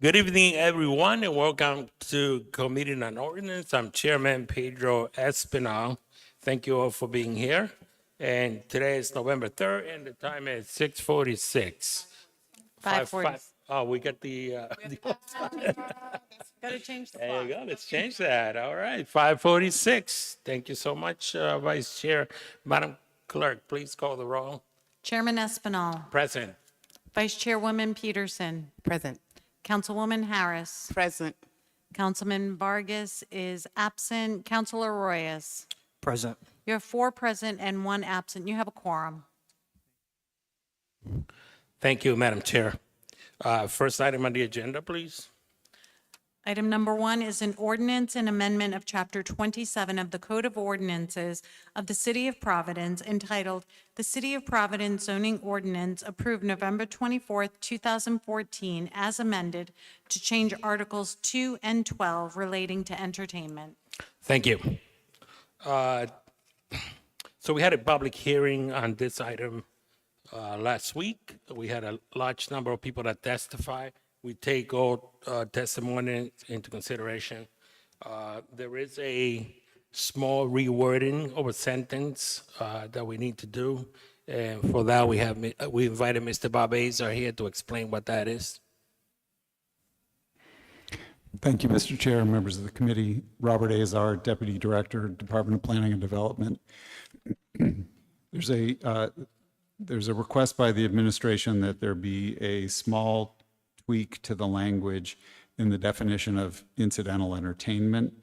Good evening, everyone, and welcome to Committee on Ordinance. I'm Chairman Pedro Espinal. Thank you all for being here. And today is November 3rd, and the time is 6:46. 5:40. Oh, we got the Got to change the there clock. you go. Let's change that. All right, 5:46. Thank you so much, Vice Chair. Madam Clerk, please call the roll. Chairman Espinal. Present. Vice Chairwoman Peterson. Present. Councilwoman Harris. Present. Councilman Vargas is absent. Councilor Royas. Present. You have 4 present and 1 absent. You have a quorum. Thank you, Madam Chair. First item on the agenda, please. Item number 1 is an ordinance and amendment of Chapter 27 of the Code of Ordinances of the City of Providence entitled The City of Providence Zoning Ordinance approved November 24th, 2014 as amended to change Articles 2 and 12 relating to entertainment. Thank you. So we had a public hearing on this item last week. We had a large number of people that testified. We take all testimony into consideration. There is a small rewording of a sentence that we need to do. And for that, we invited Mr. Bob Azar here to explain what that is. Thank you, Mr. Chair, members of the committee. Robert Azar, Deputy Director, Department of Planning and Development. There's a request by the administration that there be a small tweak to the language in the definition of incidental entertainment.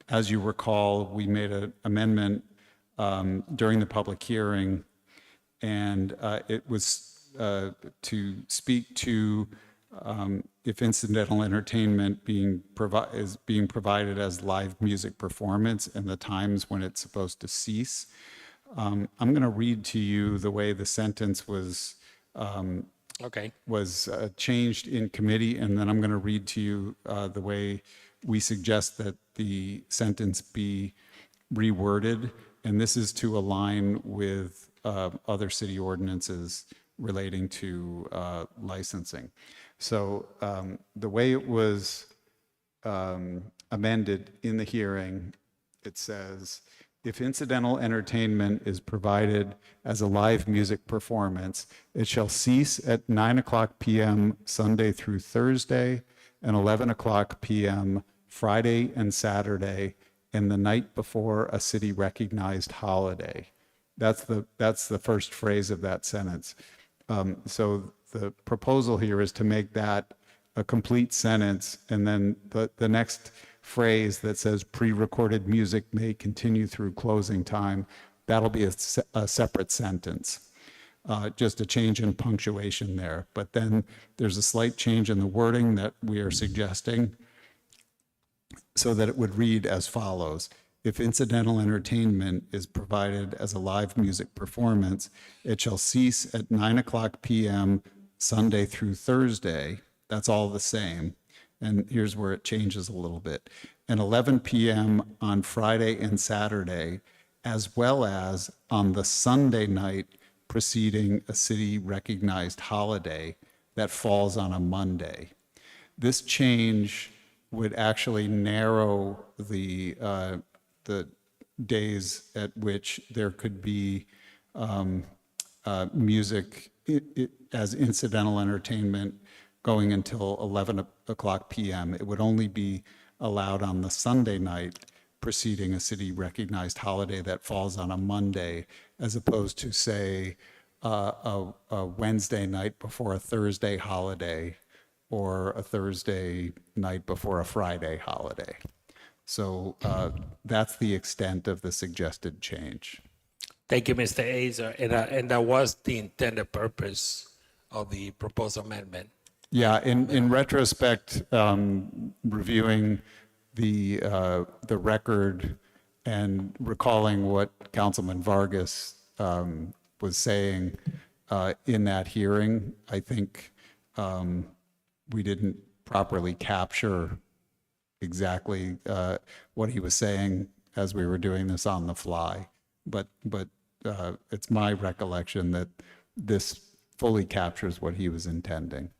As you recall, we made an amendment during the public hearing, and it was to speak to if incidental entertainment is being provided as live music performance and the times when it's supposed to cease. I'm going to read to you the way the sentence was changed in committee, and then I'm going to read to you the way we suggest that the sentence be reworded, and this is to align with other city ordinances relating to licensing. So the way it was amended in the hearing, it says, if incidental entertainment is provided as a live music performance, it shall cease at 9:00 p.m. Sunday through Thursday and 11:00 p.m. Friday and Saturday and the night before a city recognized holiday. That's the first phrase of that sentence. So the proposal here is to make that a complete sentence, and then the next phrase that says pre-recorded music may continue through closing time, that'll be a separate sentence. Just a change in punctuation there. But then there's a slight change in the wording that we are suggesting so that it would read as follows. If incidental entertainment is provided as a live music performance, it shall cease at 9:00 p.m. Sunday through Thursday. That's all the same. And here's where it changes a little bit. And 11 p.m. on Friday and Saturday, as well as on the Sunday night preceding a city-recognized holiday that falls on a Monday. This change would actually narrow the days at which there could be music as incidental entertainment going until 11:00 p.m. It would only be allowed on the Sunday night preceding a city-recognized holiday that falls on a Monday, as opposed to, say, a Wednesday night before a Thursday holiday or a Thursday night before a Friday holiday. So that's the extent of the suggested change. Thank you, Mr. Azar. And that was the intended purpose of the proposed amendment. Yeah, in retrospect, reviewing the record and recalling what Councilman Vargas was saying in that hearing, I think we didn't properly capture exactly what he was saying as we were doing this on the fly. But it's my recollection that this fully captures what he was intending.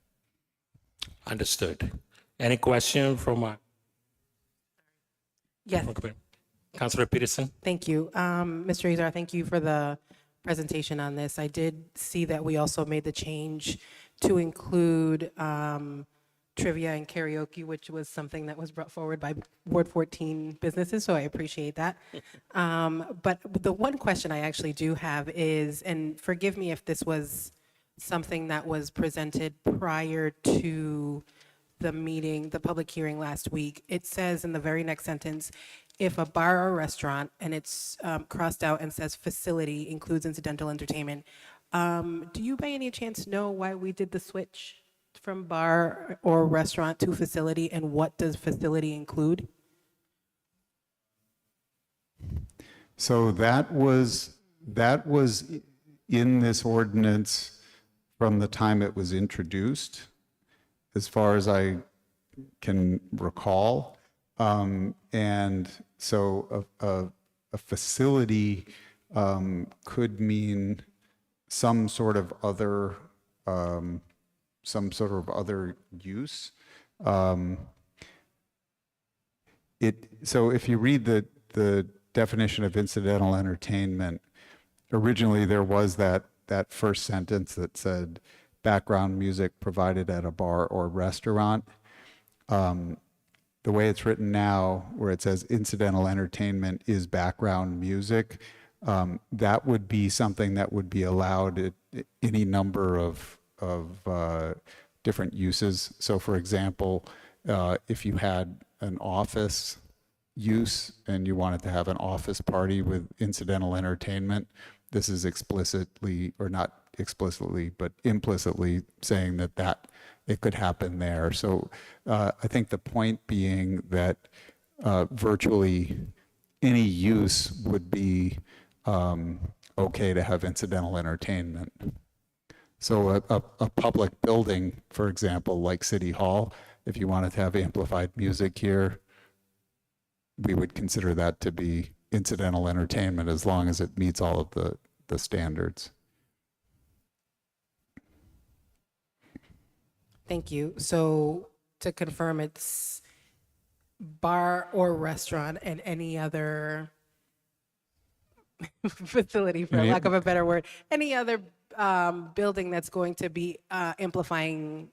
Understood. Any question from Yes, Councilor Peterson? thank you. Mr. Azar, thank you for the presentation on this. I did see that we also made the change to include trivia and karaoke, which was something that was brought forward by Ward 14 businesses, so I appreciate that. But the one question I actually do have is, and forgive me if this was something that was presented prior to the meeting, the public hearing last week. It says in the very next sentence, if a bar or restaurant, and it's crossed out and says facility includes incidental entertainment. Do you by any chance know why we did the switch from bar or restaurant to facility, and what does facility include? So that was in this ordinance from the time it was introduced, as far as I can recall. And so a facility could mean some sort of other use. So if you read the definition of incidental entertainment, originally there was that first sentence that said background music provided at a bar or restaurant. The way it's written now, where it says incidental entertainment is background music, that would be something that would be allowed at any number of different uses. So for example, if you had an office use and you wanted to have an office party with incidental entertainment, this is explicitly, or not explicitly, but implicitly saying that it could happen there. So I think the point being that virtually any use would be okay to have incidental entertainment. So a public building, for example, like City Hall, if you wanted to have amplified music here, we would consider that to be incidental entertainment as long as it meets all of the standards. Thank you. So to confirm, it's bar or restaurant and any other facility, for lack of a better word, any other building that's going to be amplifying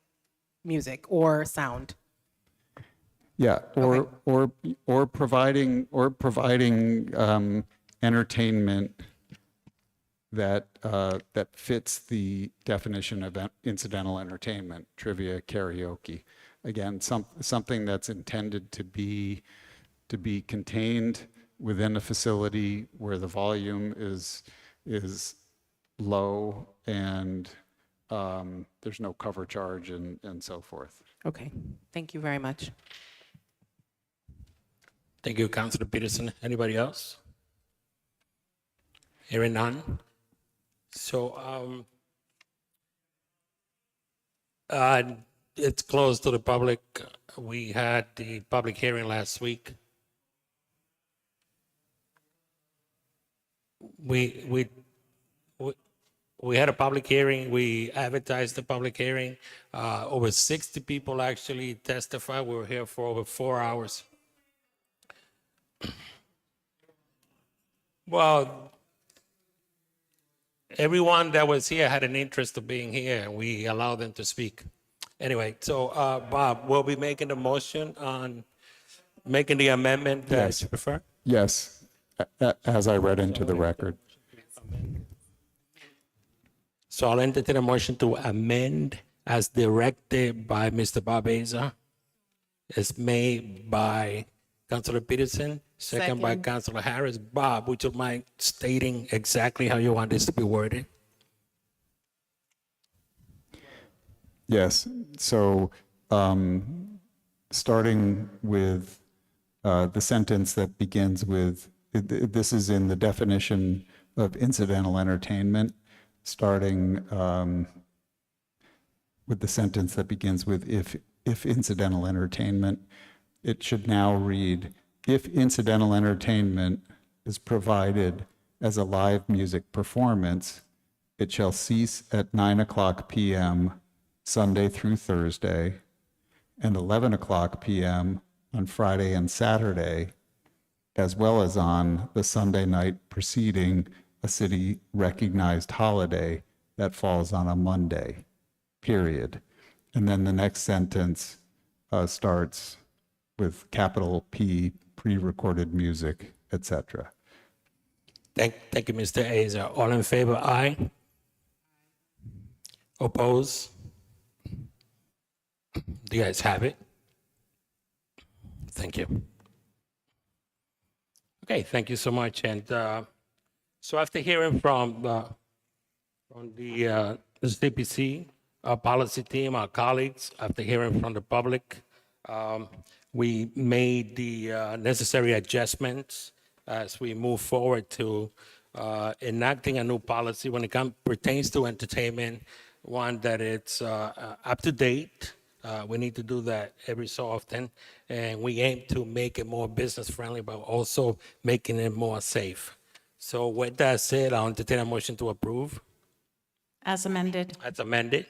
music or sound. Yeah, Okay. or providing entertainment that fits the definition of incidental entertainment, trivia, karaoke. Again, something that's intended to be contained within a facility where the volume is low and there's no cover charge and so forth. Okay, thank you very much. Thank you, Councilor Peterson. Anybody else? Hearing none. So it's closed to the public. We had the public hearing last week. We had a public hearing. We advertised the public hearing. Over 60 people actually testified. We were here for over 4 hours. Well, everyone that was here had an interest of being here, and we allowed them to speak. Anyway, so Bob, we'll be making the motion on making the amendment that Yes. you prefer. Yes, as I read into the record. So I'll entertain a motion to amend as directed by Mr. Bob Azar. It's made by Councilor Peterson, second by Second. Councilor Harris. Bob, would you mind stating exactly how you want this to be worded? Yes, so starting with the sentence that begins with, this is in the definition of incidental entertainment, starting with the sentence that begins with if incidental entertainment, it should now read, if incidental entertainment is provided as a live music performance, it shall cease at 9:00 p.m. Sunday through Thursday, and 11 o'clock p.m. on Friday and Saturday, as well as on the Sunday night preceding a city-recognized holiday that falls on a Monday, period. And then the next sentence starts with capital P, pre-recorded music, etc. Thank you, Mr. Azar. All in favor, aye. Oppose? The ayes have it. Thank you. Okay, thank you so much. And so after hearing from the CPC, our policy team, our colleagues, after hearing from the public, we made the necessary adjustments as we move forward to enacting a new policy when it pertains to entertainment, one that it's up to date. We need to do that every so often, and we aim to make it more business friendly, but also making it more safe. So with that said, I'll entertain a motion to approve. As amended. That's amended.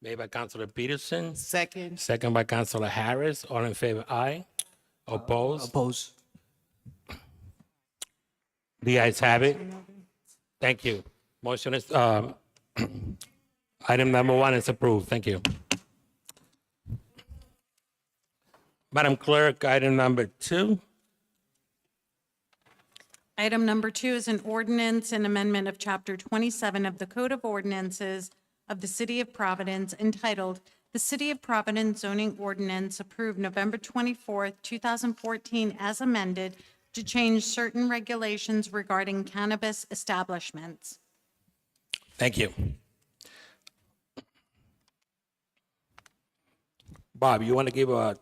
Made by Councilor Peterson, Second. second by Councilor Harris. All in favor, aye. Opposed? Oppose. The ayes have it. Thank you. Motion is, item number 1 is approved. Thank you. Madam Clerk, item number 2. Item number 2 is an ordinance and amendment of Chapter 27 of the Code of Ordinances of the City of Providence entitled, "The City of Providence Zoning Ordinance Approved November 24th, 2014 as amended to change certain regulations regarding cannabis establishments." Thank you. Bob, you want to give a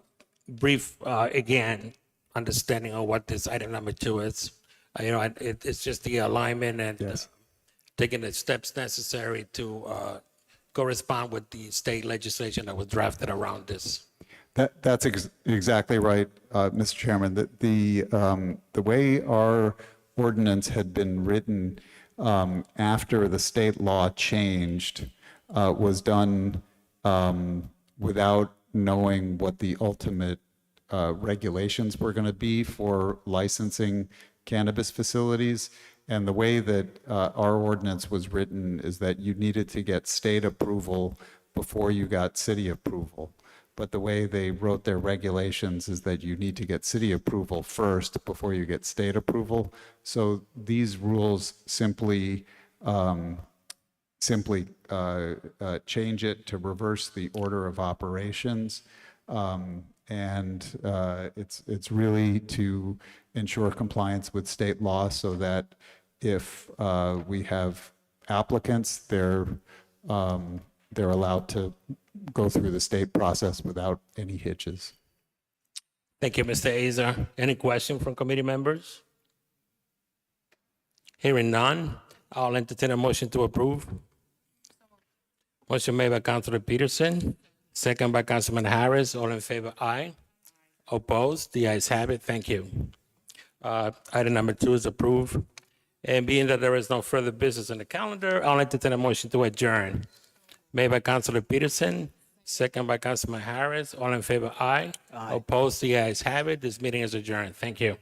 brief, again, understanding of what this item number 2 is? It's just the alignment and Yes. taking the steps necessary to correspond with the state legislation that was drafted around this. That's exactly right, Mr. Chairman. The way our ordinance had been written after the state law changed was done without knowing what the ultimate regulations were going to be for licensing cannabis facilities. And the way that our ordinance was written is that you needed to get state approval before you got city approval. But the way they wrote their regulations is that you need to get city approval first before you get state approval. So these rules simply change it to reverse the order of operations. It's really to ensure compliance with state law so that if we have applicants, they're allowed to go through the state process without any hitches. Thank you, Mr. Azar. Any question from committee members? Hearing none, I'll entertain a motion to approve. Motion made by Councilor Peterson, second by Councilman Harris. All in favor, aye. Opposed? The ayes have it. Thank you. Item number 2 is approved. And being that there is no further business in the calendar, I'll entertain a motion to adjourn. Made by Councilor Peterson, second by Councilman Harris. All in favor, aye. Opposed? The ayes have it. This meeting is adjourned. Thank you.